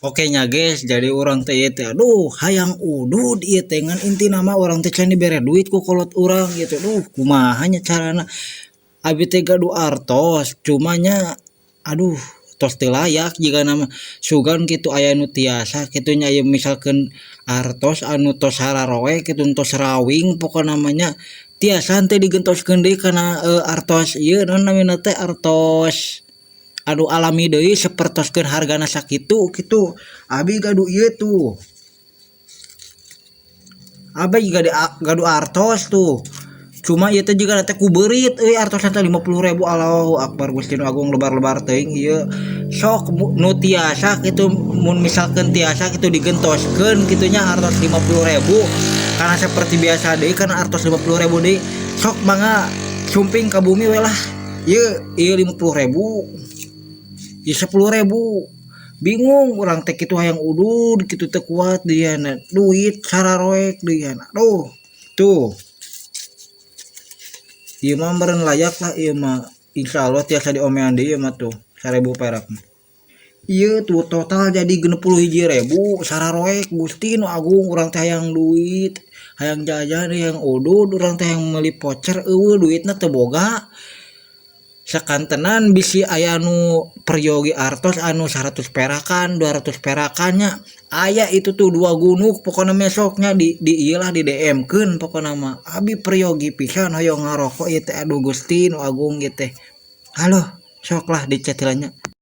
Oke nya guys, jadi orang teh ieu teh aduh hayang udud ieu teh ngan inti nama orang teh can dibere duit ku kolot urang gitu. Duh kumaha nya carana abi teh gaduh artos cumanya aduh tos teu layak jika nama sugan kitu aya nu tiasa kitu nya aya misalkeun artos anu tos sararoe kitu tos rawing pokona namanya tiasa teh digentoskeun deui kana artos ieu naon namina teh artos anu alami deui sapertoskeun hargana sakitu kitu abi gaduh ieu tuh abi gaduh artos tuh cuma ieu teh juga teh ku beurit euy artosna teh 50.000 Allahu Akbar Gusti nu Agung lebar-lebar teuing ieu sok nu tiasa kitu mun misalkeun tiasa kitu digentoskeun kitu nya artos 50.000 karena seperti biasa deui kana artos 50.000 deui sok mangga sumping ka bumi we lah ieu 50.000 ya 10.000 bingung orang teh kitu hayang udud kitu teh kuat dia duit sararoek dia aduh tuh ieu mah meureun layak lah ieu mah insyaallah tiasa diomean deui ieu mah tuh 1.000 perak ieu tuh total jadi 61.000 sararoek Gusti nu Agung urang teh hayang duit hayang jajan hayang udud urang teh hayang meuli voucher eueuh duitna teu boga sakantenan bisi aya nu peryogi artos anu 100 perakan 200 perakannya aya itu tuh 2 gunuk pokoknya mesoknya di iyalah di DM keun pokoknya mah abi peryogi pisan hoyong ngarokok ieu teh aduh Gusti nu Agung gitu teh halo sok lah di chat